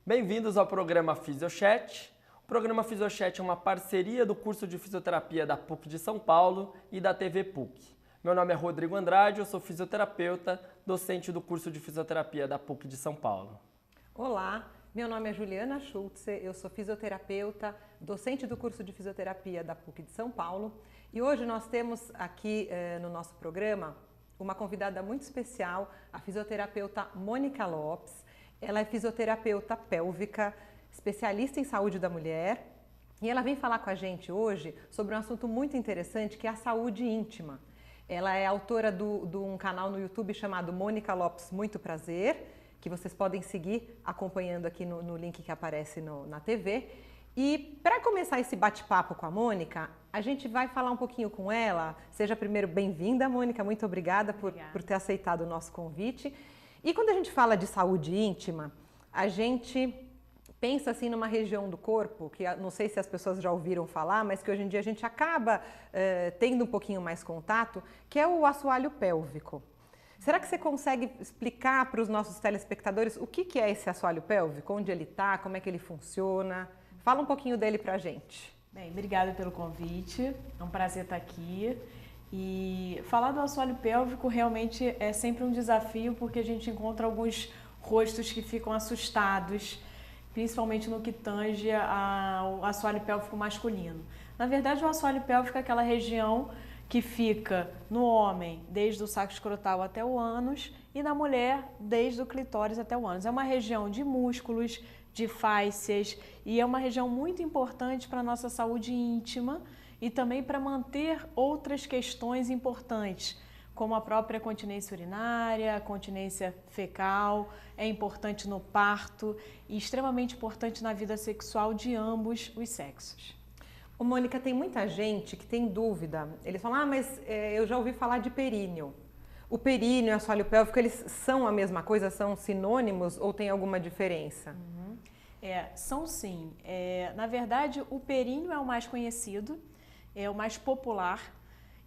Bem-vindos ao programa Fisiochat. O programa Fisiochat é uma parceria do curso de fisioterapia da PUC de São Paulo e da TV PUC. Meu nome é Rodrigo Andrade, eu sou fisioterapeuta, docente do curso de fisioterapia da PUC de São Paulo. Olá, meu nome é Juliana Schultze, eu sou fisioterapeuta, docente do curso de fisioterapia da PUC de São Paulo e hoje nós temos aqui no nosso programa uma convidada muito especial, a fisioterapeuta Mônica Lopes. Ela é fisioterapeuta pélvica, especialista em saúde da mulher e ela vem falar com a gente hoje sobre um assunto muito interessante que é a saúde íntima. Ela é autora de um canal no YouTube chamado Mônica Lopes Muito Prazer, que vocês podem seguir acompanhando aqui no link que aparece na TV. E para começar esse bate-papo com a Mônica, a gente vai falar um pouquinho com ela. Seja primeiro bem-vinda, Mônica, muito obrigada por ter aceitado o nosso convite. E quando a gente fala de saúde íntima, a gente pensa assim numa região do corpo, que não sei se as pessoas já ouviram falar, mas que hoje em dia a gente acaba tendo um pouquinho mais contato, que é o assoalho pélvico. Será que você consegue explicar para os nossos telespectadores o que é esse assoalho pélvico, onde ele está, como é que ele funciona? Fala um pouquinho dele para a gente. Bem, obrigada pelo convite, é um prazer estar aqui. E falar do assoalho pélvico realmente é sempre um desafio, porque a gente encontra alguns rostos que ficam assustados, principalmente no que tange ao assoalho pélvico masculino. Na verdade, o assoalho pélvico é aquela região que fica no homem desde o saco escrotal até o ânus e na mulher desde o clitóris até o ânus. É uma região de músculos, de fáscias e é uma região muito importante para a nossa saúde íntima e também para manter outras questões importantes, como a própria continência urinária, a continência fecal, é importante no parto e extremamente importante na vida sexual de ambos os sexos. Ô, Mônica, tem muita gente que tem dúvida. Eles falam, mas eu já ouvi falar de períneo. O períneo e o assoalho pélvico, eles são a mesma coisa? São sinônimos ou tem alguma diferença? São sim. Na verdade, o períneo é o mais conhecido, é o mais popular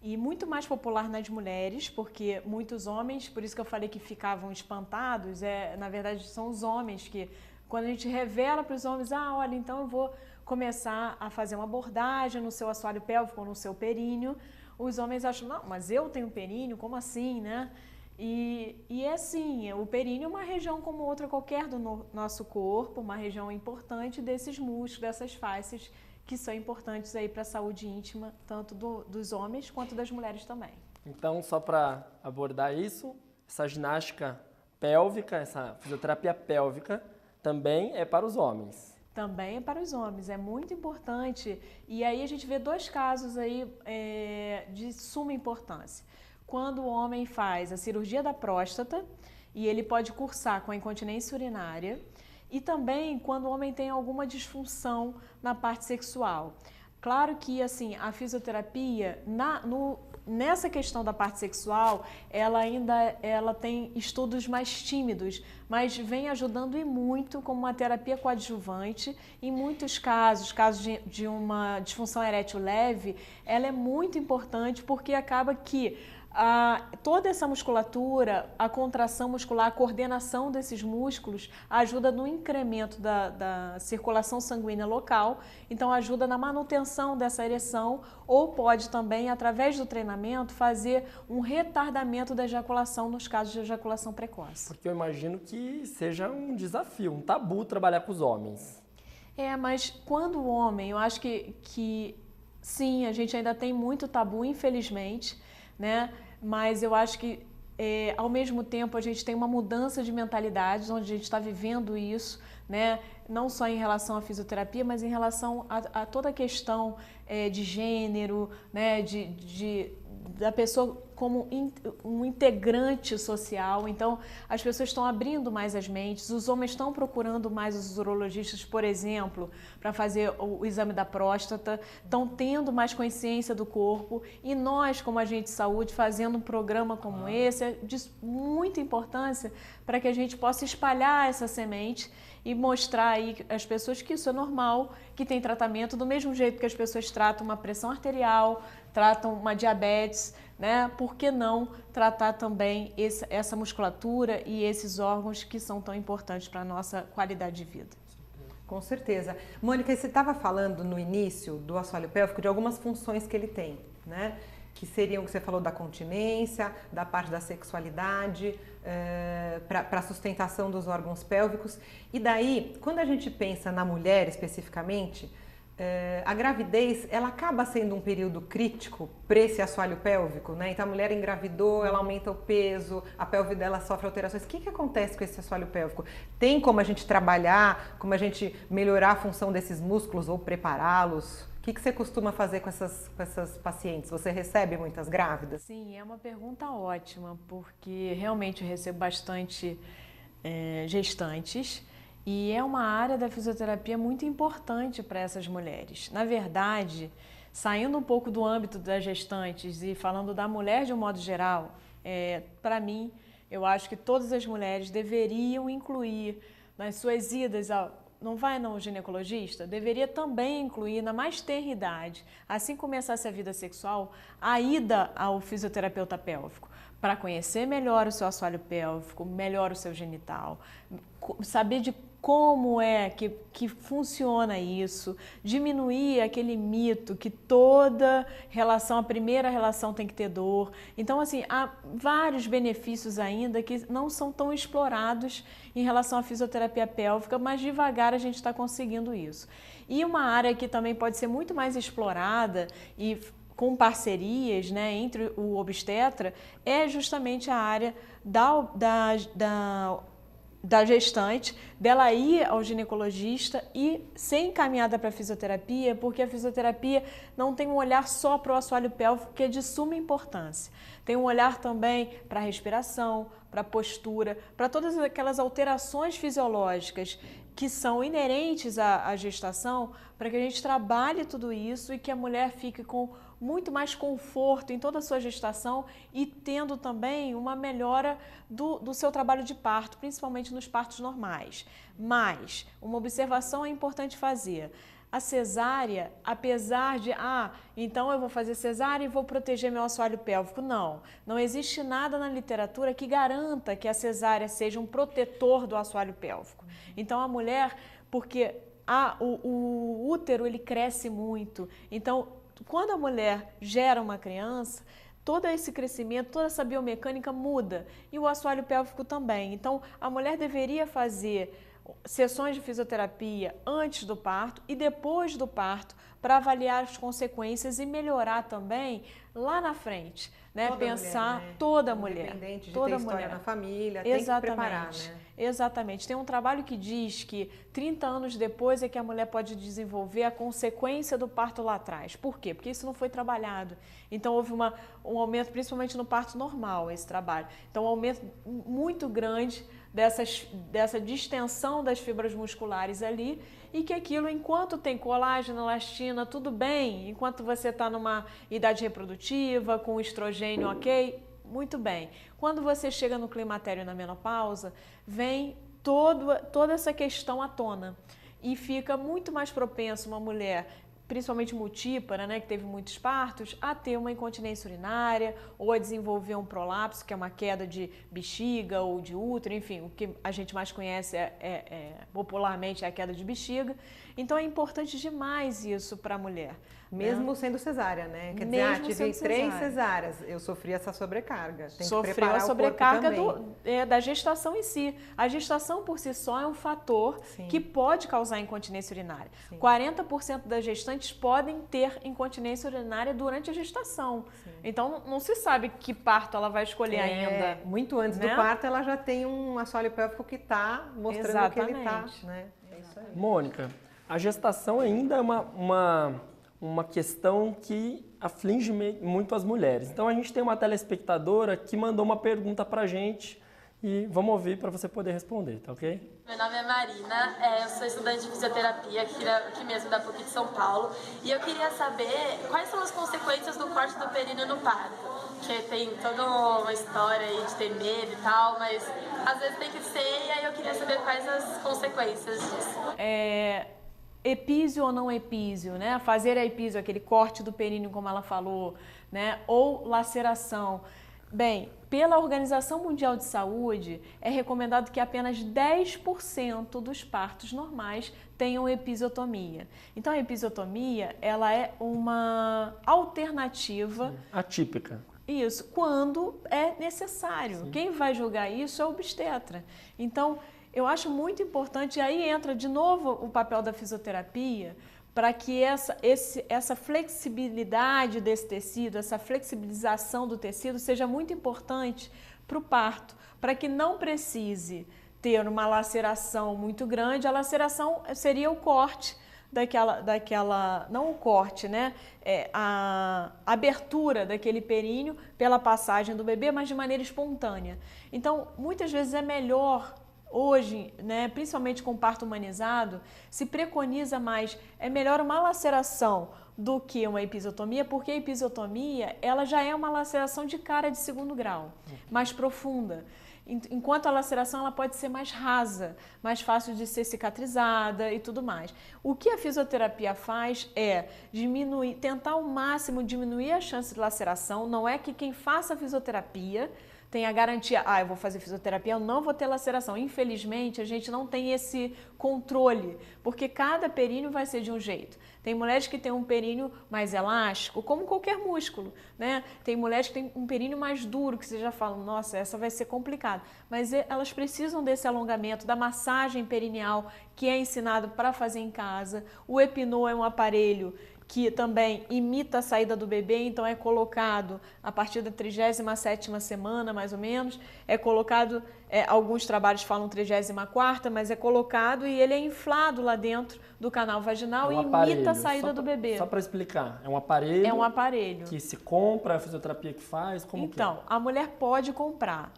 e muito mais popular nas mulheres, porque muitos homens, por isso que eu falei que ficavam espantados, na verdade são os homens que, quando a gente revela para os homens, olha, então eu vou começar a fazer uma abordagem no seu assoalho pélvico ou no seu períneo, os homens acham, não, mas eu tenho períneo, como assim, né? E é assim, o períneo é uma região como outra qualquer do nosso corpo, uma região importante desses músculos, dessas fáscias, que são importantes aí para a saúde íntima, tanto dos homens quanto das mulheres também. Então, só para abordar isso, essa ginástica pélvica, essa fisioterapia pélvica, também é para os homens. Também é para os homens, é muito importante. E aí a gente vê dois casos aí de suma importância. Quando o homem faz a cirurgia da próstata e ele pode cursar com a incontinência urinária, e também quando o homem tem alguma disfunção na parte sexual. Claro que assim, a fisioterapia, nessa questão da parte sexual, ela tem estudos mais tímidos, mas vem ajudando e muito como uma terapia coadjuvante. Em muitos casos de uma disfunção erétil leve, ela é muito importante porque acaba que toda essa musculatura, a contração muscular, a coordenação desses músculos ajuda no incremento da circulação sanguínea local, então ajuda na manutenção dessa ereção ou pode também, através do treinamento, fazer um retardamento da ejaculação nos casos de ejaculação precoce. Porque eu imagino que seja um desafio, um tabu trabalhar com os homens. Mas quando o homem, eu acho que sim, a gente ainda tem muito tabu, infelizmente, né? Mas eu acho que, ao mesmo tempo, a gente tem uma mudança de mentalidades, onde a gente está vivendo isso, né? Não só em relação à fisioterapia, mas em relação a toda a questão de gênero, né? Da pessoa como um integrante social. Então, as pessoas estão abrindo mais as mentes, os homens estão procurando mais os urologistas, por exemplo, para fazer o exame da próstata, estão tendo mais consciência do corpo e nós, como agente de saúde, fazendo um programa como esse, é de muita importância para que a gente possa espalhar essa semente e mostrar aí às pessoas que isso é normal, que tem tratamento do mesmo jeito que as pessoas tratam uma pressão arterial, tratam uma diabetes, né? Por que não tratar também essa musculatura e esses órgãos que são tão importantes para a nossa qualidade de vida? Com certeza. Mônica, você estava falando no início do assoalho pélvico de algumas funções que ele tem, né? Que seriam, que você falou, da continência, da parte da sexualidade, para a sustentação dos órgãos pélvicos. E daí, quando a gente pensa na mulher especificamente, a gravidez, ela acaba sendo um período crítico para esse assoalho pélvico, né? Então a mulher engravidou, ela aumenta o peso, a pelve dela sofre alterações. O que acontece com esse assoalho pélvico? Tem como a gente trabalhar, como a gente melhorar a função desses músculos ou prepará-los? O que você costuma fazer com essas pacientes? Você recebe muitas grávidas? Sim, é uma pergunta ótima, porque realmente eu recebo bastante gestantes. E é uma área da fisioterapia muito importante para essas mulheres. Na verdade, saindo um pouco do âmbito das gestantes e falando da mulher de um modo geral, para mim, eu acho que todas as mulheres deveriam incluir nas suas idas não vai no ginecologista? Deveria também incluir na mais tenra idade, assim que começasse a vida sexual, a ida ao fisioterapeuta pélvico, para conhecer melhor o seu assoalho pélvico, melhor o seu genital, saber de como é que funciona isso, diminuir aquele mito que toda relação, a primeira relação tem que ter dor. Então, assim, há vários benefícios ainda que não são tão explorados em relação à fisioterapia pélvica, mas devagar a gente está conseguindo isso. E uma área que também pode ser muito mais explorada e com parcerias, né, entre o obstetra, é justamente a área da gestante, dela ir ao ginecologista e ser encaminhada para a fisioterapia, porque a fisioterapia não tem um olhar só para o assoalho pélvico, que é de suma importância. Tem um olhar também para a respiração, para a postura, para todas aquelas alterações fisiológicas que são inerentes à gestação, para que a gente trabalhe tudo isso e que a mulher fique com muito mais conforto em toda a sua gestação e tendo também uma melhora do seu trabalho de parto, principalmente nos partos normais. Mas uma observação é importante fazer. A cesárea, apesar de, então eu vou fazer cesárea e vou proteger meu assoalho pélvico. Não existe nada na literatura que garanta que a cesárea seja um protetor do assoalho pélvico. Então a mulher, porque o útero ele cresce muito, então quando a mulher gera uma criança, todo esse crescimento, toda essa biomecânica muda e o assoalho pélvico também. Então, a mulher deveria fazer sessões de fisioterapia antes do parto e depois do parto para avaliar as consequências e melhorar também lá na frente, né? Toda Pensar mulher, né? Toda mulher, independente de toda ter história mulher na família, Exatamente. Tem que preparar, né? Exatamente. Tem um trabalho que diz que 30 anos depois é que a mulher pode desenvolver a consequência do parto lá atrás. Por quê? Porque isso não foi trabalhado. Então houve um aumento, principalmente no parto normal, esse trabalho. Então um aumento muito grande dessa distensão das fibras musculares ali, e que aquilo, enquanto tem colágeno, elastina, tudo bem, enquanto você está numa idade reprodutiva, com estrogênio ok, muito bem. Quando você chega no climatério e na menopausa, vem toda essa questão à tona e fica muito mais propenso uma mulher, principalmente multípara, né, que teve muitos partos, a ter uma incontinência urinária ou a desenvolver um prolapso, que é uma queda de bexiga ou de útero, enfim, o que a gente mais conhece popularmente é a queda de bexiga. Então é importante demais isso para a mulher. Mesmo sendo cesárea, né? Quer dizer, tive 3 cesáreas, eu sofri essa sobrecarga. Tem que preparar a sobrecarga o corpo também. Da gestação em si. A gestação por si só é um fator que pode causar incontinência urinária. 40% das gestantes podem ter incontinência urinária durante a gestação. Sim. Então não se sabe que parto ela vai escolher ainda. Muito antes do parto ela já tem um assoalho pélvico que está mostrando que ele está. Né? É isso aí. Mônica, a gestação ainda é uma questão que aflige muito as mulheres. Então a gente tem uma telespectadora que mandou uma pergunta pra gente e vamos ouvir para você poder responder, tá ok? Meu nome é Marina, eu sou estudante de fisioterapia aqui mesmo da PUC de São Paulo, e eu queria saber quais são as consequências do corte do períneo no parto, que tem toda uma história aí de ter medo e tal, mas às vezes tem que ser, e aí eu queria saber quais as consequências disso. Epísio ou não epísio, né? Fazer a epísio, aquele corte do períneo, como ela falou, né? Ou laceração. Bem, pela Organização Mundial de Saúde, é recomendado que apenas 10% dos partos normais tenham episiotomia. Então, a episiotomia, ela é uma alternativa... Atípica. Isso, quando é necessário. Sim. Quem vai julgar isso é o obstetra. Então, eu acho muito importante, e aí entra de novo o papel da fisioterapia, para que essa flexibilidade desse tecido, essa flexibilização do tecido seja muito importante para o parto, para que não precise ter uma laceração muito grande. A laceração seria o corte não o corte, né? A abertura daquele períneo pela passagem do bebê, mas de maneira espontânea. Então, muitas vezes é melhor... Hoje, né, principalmente com parto humanizado, se preconiza mais, é melhor uma laceração do que uma episiotomia, porque a episiotomia ela já é uma laceração de cara de 2º grau, mais profunda. Enquanto a laceração ela pode ser mais rasa, mais fácil de ser cicatrizada e tudo mais. O que a fisioterapia faz é tentar ao máximo diminuir a chance de laceração. Não é que quem faça a fisioterapia tem a garantia, eu vou fazer fisioterapia, eu não vou ter laceração. Infelizmente, a gente não tem esse controle, porque cada períneo vai ser de um jeito. Tem mulheres que têm um períneo mais elástico, como qualquer músculo, né? Tem mulheres que têm um períneo mais duro, que você já fala, nossa, essa vai ser complicada. Mas elas precisam desse alongamento, da massagem perineal, que é ensinado para fazer em casa. O Epinô é um aparelho que também imita a saída do bebê, então é colocado a partir da 37ª semana, mais ou menos, é colocado, alguns trabalhos falam 34ª, mas é colocado e ele é inflado lá dentro do canal vaginal e imita a saída do bebê. Só para explicar, é um aparelho? É um aparelho. Que se compra, a fisioterapia que faz, como então, que é? A mulher pode comprar,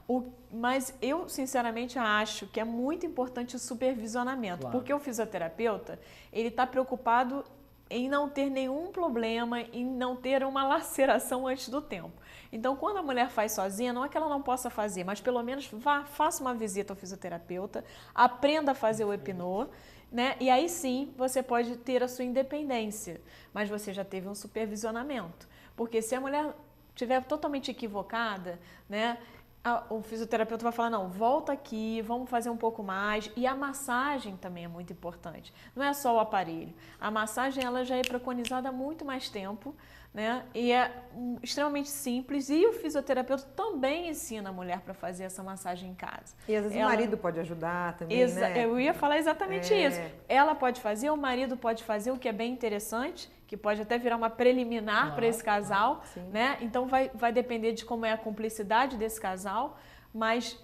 mas eu sinceramente acho que é muito importante o supervisionamento, claro. Porque o fisioterapeuta, ele está preocupado em não ter nenhum problema, em não ter uma laceração antes do tempo. Então, quando a mulher faz sozinha, não é que ela não possa fazer, mas pelo menos faça uma visita ao fisioterapeuta, aprenda a fazer o Epinô, né? E aí sim, você pode ter a sua independência, mas você já teve um supervisionamento. Porque se a mulher estiver totalmente equivocada, né? O fisioterapeuta vai falar, não, volta aqui, vamos fazer um pouco mais. E a massagem também é muito importante. Não é só o aparelho. A massagem ela já é preconizada há muito mais tempo, né? E é extremamente simples. E o fisioterapeuta também ensina a mulher para fazer essa massagem em casa. E às vezes o marido pode ajudar também, né? Eu ia falar exatamente isso. Ela pode fazer, o marido pode fazer, o que é bem interessante, que pode até virar uma preliminar para esse casal, né? Então vai depender de como é a cumplicidade desse casal, mas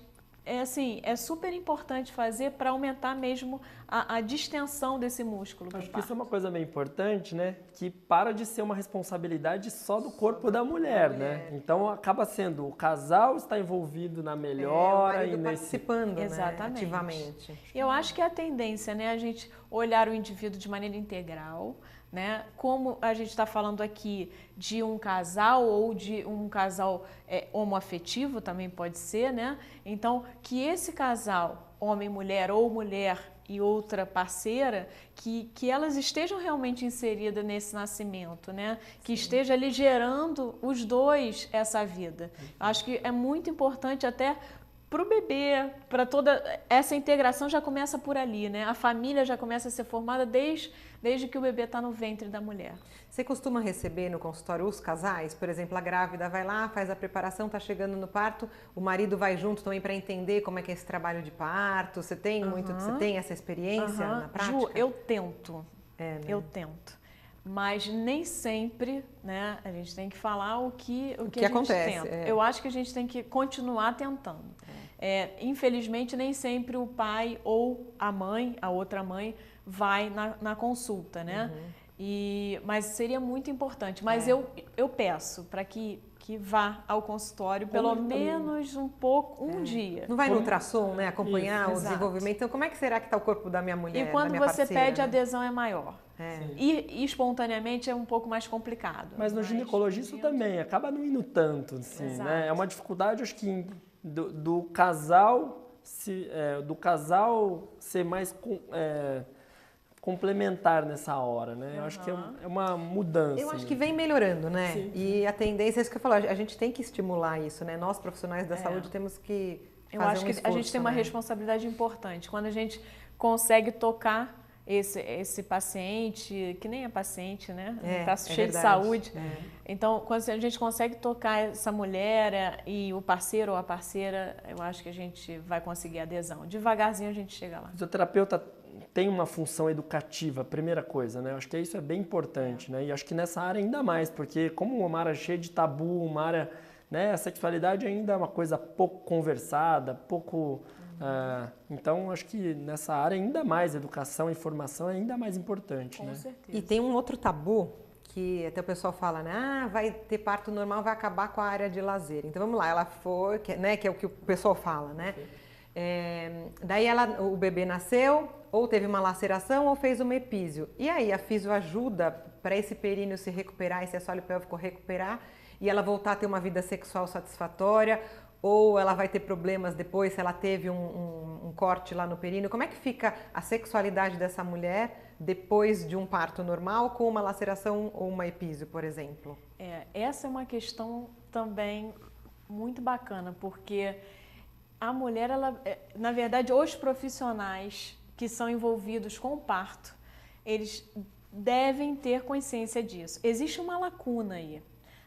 é super importante fazer para aumentar mesmo a distensão desse músculo. Acho que isso é uma coisa bem importante, né? Que para de ser uma responsabilidade só do corpo da mulher, né? Então acaba sendo o casal está envolvido na melhora e participando, exatamente, né? Ativamente. Eu acho que é a tendência, né? A gente olhar o indivíduo de maneira integral, né? Como a gente está falando aqui de um casal ou de um casal homoafetivo também pode ser, né? Então, que esse casal, homem e mulher ou mulher e outra parceira, que elas estejam realmente inseridas nesse nascimento, né? Que esteja ali gerando os dois essa vida. Acho que é muito importante até para o bebê, para toda essa integração já começa por ali, né? A família já começa a ser formada desde que o bebê está no ventre da mulher. Você costuma receber no consultório os casais? Por exemplo, a grávida vai lá, faz a preparação, está chegando no parto, o marido vai junto também para entender como é que é esse trabalho de parto. Você tem você tem essa experiência na prática? Ju, eu tento. Né? Eu tento. Mas nem sempre, né? A gente tem que falar o que a gente acontece, tenta. Eu acho que a gente tem que continuar tentando. Infelizmente, nem sempre o pai ou a mãe, a outra mãe, vai na consulta, né? Mas seria muito importante. Mas eu peço para que vá ao consultório pelo menos um dia. Não vai no ultrassom, né? Acompanhar o desenvolvimento. Então, como é que será que está o corpo da minha mulher? E quando você parceira, pede, a né? adesão é maior. E espontaneamente é um pouco mais complicado. Mas no ginecologista também, acaba não indo tanto, assim, né? É uma dificuldade, acho que, do casal ser mais complementar nessa hora, né? Eu acho que é uma mudança. Eu acho que vem melhorando, né? Sim. E a tendência é isso que eu falo, a gente tem que estimular isso, né? Nós, profissionais da saúde, temos que Eu fazer acho um que esforço, a gente tem uma né? responsabilidade importante. Quando a gente consegue tocar esse paciente, que nem é paciente, né? Tá cheio de verdade. saúde. Então, quando a gente consegue tocar essa mulher e o parceiro ou a parceira, eu acho que a gente vai conseguir adesão. Devagarzinho a gente chega lá. O fisioterapeuta tem uma função educativa, primeira coisa, né? Eu acho que isso é bem importante, né? E acho que nessa área ainda mais, porque como uma área cheia de tabu, uma área, né? A sexualidade ainda é uma coisa pouco conversada, pouco... então, acho que nessa área ainda mais educação e formação é ainda mais importante, Com né? certeza. E tem um outro tabu que até o pessoal fala, né? Vai ter parto normal, vai acabar com a área de lazer. Então vamos lá, ela foi, né? Que é o que o pessoal fala, né? Daí o bebê nasceu, ou teve uma laceração, ou fez uma epísio. E aí a fisio ajuda para esse períneo se recuperar, esse assoalho pélvico recuperar, e ela voltar a ter uma vida sexual satisfatória, ou ela vai ter problemas depois se ela teve um corte lá no períneo. Como é que fica a sexualidade dessa mulher depois de um parto normal com uma laceração ou uma epísio, por exemplo? Essa é uma questão também muito bacana, porque a mulher, na verdade, os profissionais que são envolvidos com o parto, eles devem ter consciência disso. Existe uma lacuna aí,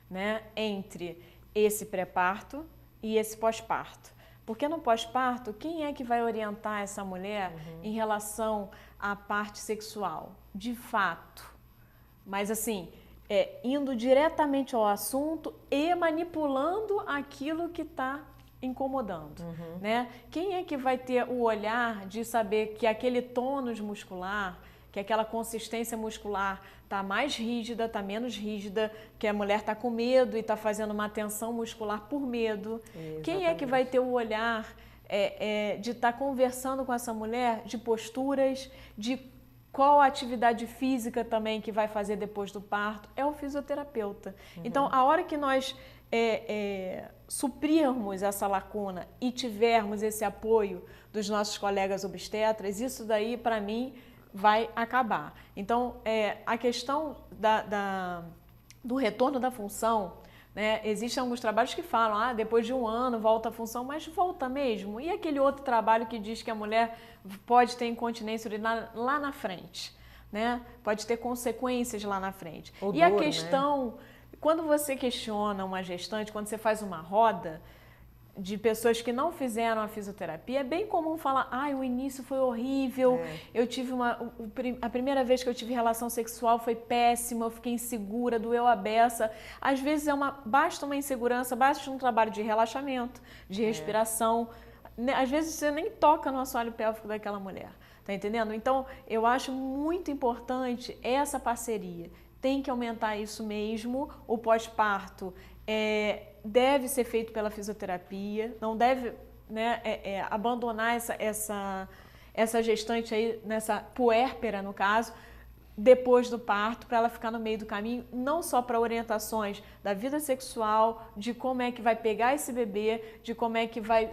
né, entre esse pré-parto e esse pós-parto. Porque no pós-parto, quem é que vai orientar essa mulher em relação à parte sexual? De fato. Mas assim, indo diretamente ao assunto e manipulando aquilo que está incomodando, né? Quem é que vai ter o olhar de saber que aquele tônus muscular, que aquela consistência muscular está mais rígida, está menos rígida, que a mulher está com medo e está fazendo uma tensão muscular por medo? Exatamente. Quem é que vai ter o olhar de estar conversando com essa mulher de posturas, de qual a atividade física também que vai fazer depois do parto? É o fisioterapeuta. Então, a hora que nós suprirmos essa lacuna e tivermos esse apoio dos nossos colegas obstetras, isso daí, para mim, vai acabar. Então, a questão do retorno da função, né? Existem alguns trabalhos que falam, depois de um ano volta a função, mas volta mesmo. E aquele outro trabalho que diz que a mulher pode ter incontinência urinária lá na frente, né? Pode ter consequências lá na frente. Ou e a dor, questão, quando você questiona uma gestante, quando você faz uma roda de pessoas que não fizeram a fisioterapia, é bem comum falar, o início foi horrível, eu tive a primeira vez que eu tive relação sexual foi péssima, eu fiquei insegura, doeu a beça. Às vezes basta uma insegurança, basta um trabalho de relaxamento, de respiração. Às vezes você nem toca no assoalho pélvico daquela mulher, tá entendendo? Então, eu acho muito importante essa parceria. Tem que aumentar isso mesmo, o pós-parto deve ser feito pela fisioterapia, não deve, né, abandonar essa gestante aí, nessa puérpera, no caso, depois do parto, para ela ficar no meio do caminho, não só para orientações da vida sexual, de como é que vai pegar esse bebê, de como é que vai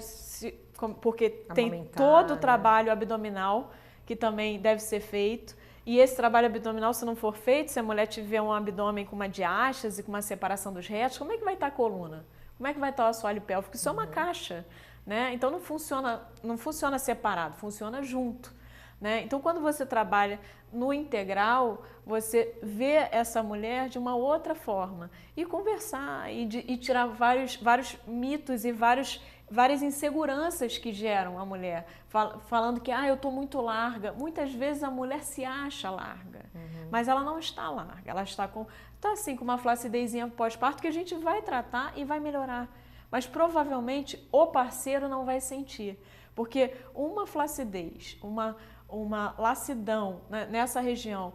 porque tem todo o trabalho abdominal que também deve ser feito. E esse trabalho abdominal, se não for feito, se a mulher tiver um abdômen com uma diástase, com uma separação dos retos, como é que vai estar a coluna? Como é que vai estar o assoalho pélvico? Isso é uma caixa, né? Então não funciona separado, funciona junto, né? Então quando você trabalha no integral, você vê essa mulher de uma outra forma e conversar e tirar vários mitos e várias inseguranças que geram a mulher, falando que eu estou muito larga. Muitas vezes a mulher se acha larga, mas ela não está larga, ela está com uma flaccidezinha pós-parto que a gente vai tratar e vai melhorar, mas provavelmente o parceiro não vai sentir, porque uma flacidez, uma lacidão, né, nessa região,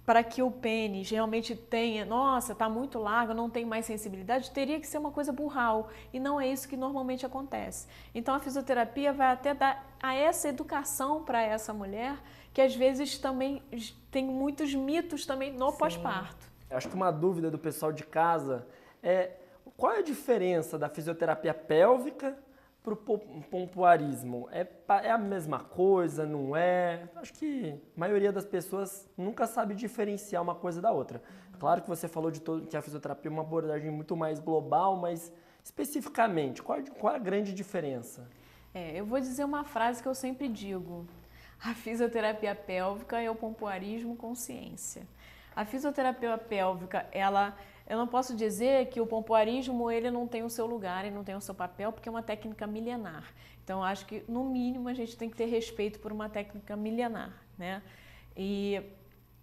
para que o pênis realmente tenha, está muito largo, não tem mais sensibilidade, teria que ser uma coisa burral, e não é isso que normalmente acontece. Então a fisioterapia vai até dar essa educação para essa mulher, que às vezes também tem muitos mitos também no pós-parto. Acho que uma dúvida do pessoal de casa é qual é a diferença da fisioterapia pélvica para o pompoarismo? É a mesma coisa, não é? Acho que a maioria das pessoas nunca sabe diferenciar uma coisa da outra. Claro que você falou que a fisioterapia é uma abordagem muito mais global, mas especificamente, qual a grande diferença? Eu vou dizer uma frase que eu sempre digo. A fisioterapia pélvica é o pompoarismo com ciência. A fisioterapia pélvica, eu não posso dizer que o pompoarismo ele não tem o seu lugar, ele não tem o seu papel, porque é uma técnica milenar. Então, eu acho que, no mínimo, a gente tem que ter respeito por uma técnica milenar, né?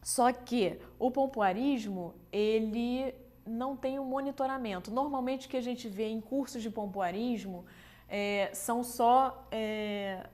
Só que o pompoarismo, ele não tem um monitoramento. Normalmente, o que a gente vê em cursos de pompoarismo são só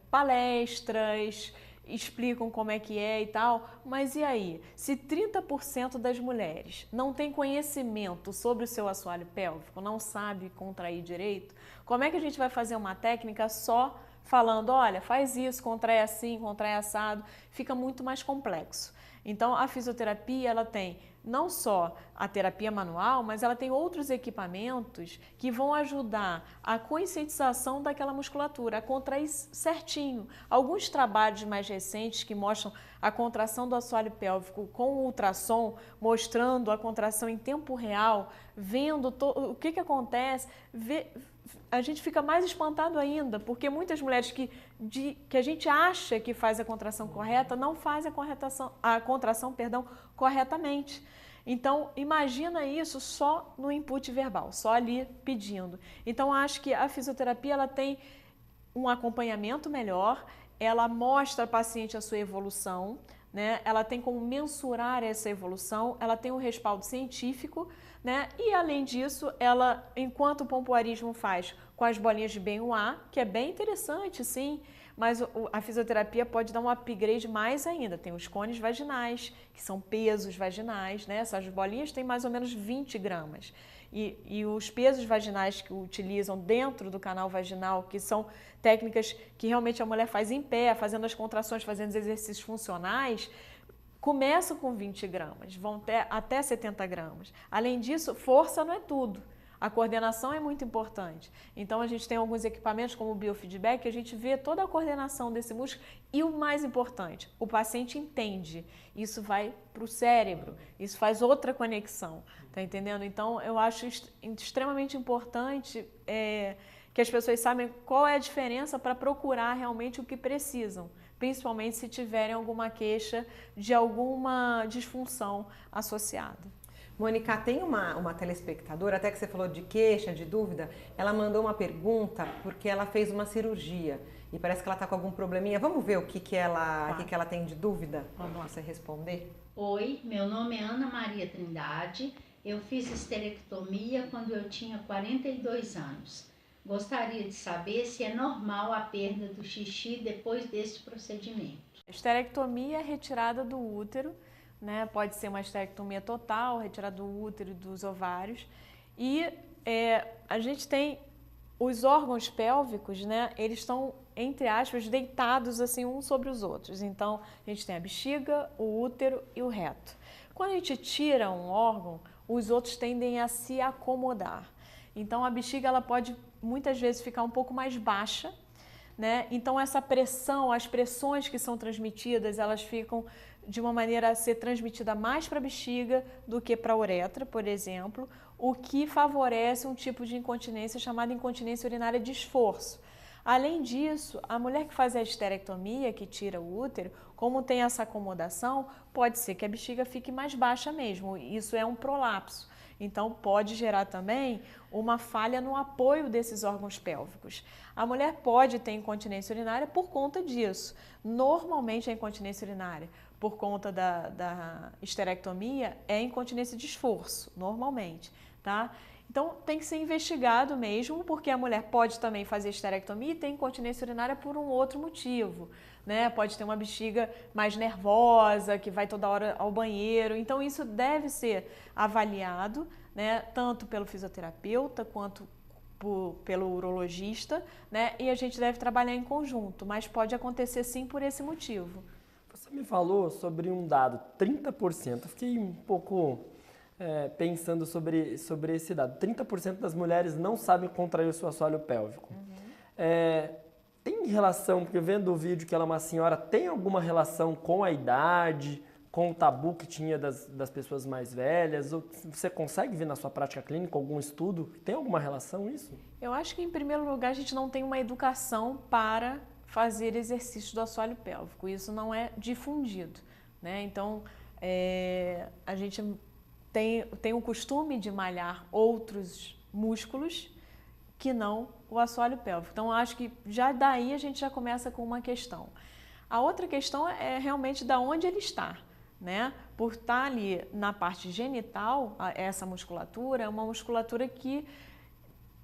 palestras, explicam como é que é e tal, mas e aí? Se 30% das mulheres não tem conhecimento sobre o seu assoalho pélvico, não sabe contrair direito, como é que a gente vai fazer uma técnica só falando, olha, faz isso, contrai assim, contrai assado? Fica muito mais complexo. Então, a fisioterapia, ela tem não só a terapia manual, mas ela tem outros equipamentos que vão ajudar a conscientização daquela musculatura, a contrair certinho. Alguns trabalhos mais recentes que mostram a contração do assoalho pélvico com ultrassom, mostrando a contração em tempo real, vendo o que acontece, a gente fica mais espantado ainda, porque muitas mulheres que a gente acha que faz a contração correta, não faz a contração corretamente. Então, imagina isso só no input verbal, só ali pedindo. Então, acho que a fisioterapia ela tem um acompanhamento melhor, ela mostra ao paciente a sua evolução, né? Ela tem como mensurar essa evolução, ela tem um respaldo científico, né? E além disso, ela, enquanto o pompoarismo faz com as bolinhas de Benoit, que é bem interessante, sim, mas a fisioterapia pode dar um upgrade mais ainda. Tem os cones vaginais, que são pesos vaginais, né? Essas bolinhas têm mais ou menos 20 gramas. E os pesos vaginais que utilizam dentro do canal vaginal, que são técnicas que realmente a mulher faz em pé, fazendo as contrações, fazendo os exercícios funcionais, começam com 20 gramas, vão até 70 gramas. Além disso, força não é tudo. A coordenação é muito importante. Então, a gente tem alguns equipamentos como o biofeedback, que a gente vê toda a coordenação desse músculo e o mais importante, o paciente entende. Isso vai para o cérebro, isso faz outra conexão, tá entendendo? Então, eu acho extremamente importante que as pessoas saibam qual é a diferença para procurar realmente o que precisam, principalmente se tiverem alguma queixa de alguma disfunção associada. Mônica, tem uma telespectadora, até que você falou de queixa, de dúvida, ela mandou uma pergunta porque ela fez uma cirurgia e parece que ela está com algum probleminha. Vamos ver o que ela tem de dúvida? Vamos lá, você responder. Oi, meu nome é Ana Maria Trindade, eu fiz esterectomia quando eu tinha 42 anos. Gostaria de saber se é normal a perda do xixi depois desse procedimento. Esterectomia é retirada do útero, né? Pode ser uma esterectomia total, retirada do útero e dos ovários. E a gente tem os órgãos pélvicos, né? Eles estão, entre aspas, deitados assim uns sobre os outros. Então, a gente tem a bexiga, o útero e o reto. Quando a gente tira um órgão, os outros tendem a se acomodar. Então, a bexiga ela pode muitas vezes ficar um pouco mais baixa, né? Então, essa pressão, as pressões que são transmitidas, elas ficam de uma maneira a ser transmitida mais para a bexiga do que para a uretra, por exemplo, o que favorece um tipo de incontinência chamada incontinência urinária de esforço. Além disso, a mulher que faz a esterectomia, que tira o útero, como tem essa acomodação, pode ser que a bexiga fique mais baixa mesmo, isso é um prolapso. Então, pode gerar também uma falha no apoio desses órgãos pélvicos. A mulher pode ter incontinência urinária por conta disso. Normalmente, a incontinência urinária, por conta da esterectomia, é incontinência de esforço, normalmente, tá? Então, tem que ser investigado mesmo, porque a mulher pode também fazer esterectomia e ter incontinência urinária por um outro motivo, né? Pode ter uma bexiga mais nervosa, que vai toda hora ao banheiro. Então, isso deve ser avaliado, né? Tanto pelo fisioterapeuta quanto pelo urologista, né? E a gente deve trabalhar em conjunto, mas pode acontecer sim por esse motivo. Você me falou sobre um dado, 30%. Eu fiquei um pouco pensando sobre esse dado. 30% das mulheres não sabem contrair o seu assoalho pélvico. Tem relação, porque vendo o vídeo que ela é uma senhora, tem alguma relação com a idade, com o tabu que tinha das pessoas mais velhas? Ou você consegue ver na sua prática clínica algum estudo? Tem alguma relação isso? Eu acho que, em primeiro lugar, a gente não tem uma educação para fazer exercício do assoalho pélvico. Isso não é difundido, né? Então, a gente tem o costume de malhar outros músculos que não o assoalho pélvico. Então, acho que já daí a gente já começa com uma questão. A outra questão é realmente da onde ele está, né? Por estar ali na parte genital, essa musculatura é uma musculatura que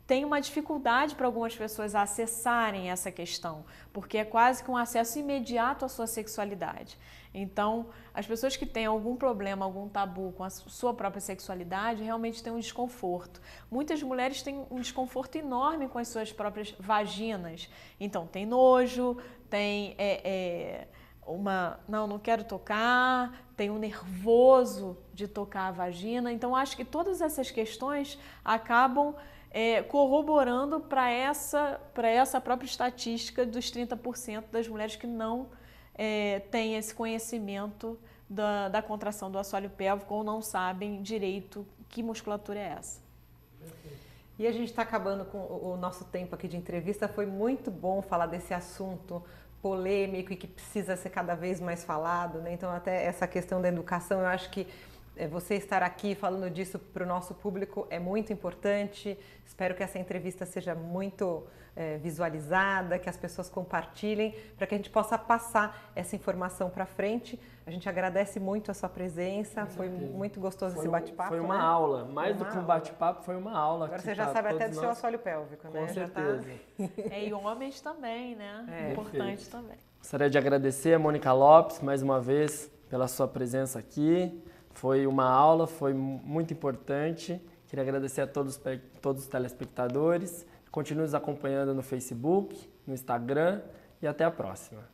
tem uma dificuldade para algumas pessoas acessarem essa questão, porque é quase que um acesso imediato à sua sexualidade. Então, as pessoas que têm algum problema, algum tabu com a sua própria sexualidade, realmente têm um desconforto. Muitas mulheres têm um desconforto enorme com as suas próprias vaginas. Então, tem nojo, tem não quero tocar, tem um nervoso de tocar a vagina. Então, acho que todas essas questões acabam corroborando para essa própria estatística dos 30% das mulheres que não têm esse conhecimento da contração do assoalho pélvico ou não sabem direito que musculatura é essa. E a gente está acabando com o nosso tempo aqui de entrevista. Foi muito bom falar desse assunto polêmico e que precisa ser cada vez mais falado, né? Então, até essa questão da educação, eu acho que você estar aqui falando disso para o nosso público é muito importante. Espero que essa entrevista seja muito visualizada, que as pessoas compartilhem, para que a gente possa passar essa informação para frente. A gente agradece muito a sua presença, foi muito gostoso esse bate-papo. Foi uma aula, mais do que um bate-papo, foi uma aula. Agora você já sabe até do seu assoalho pélvico, né? Com certeza. E homens também, né? Importante também. Gostaria de agradecer a Mônica Lopes, mais uma vez, pela sua presença aqui. Foi uma aula, foi muito importante. Queria agradecer a todos os telespectadores. Continue nos acompanhando no Facebook, no Instagram e até a próxima.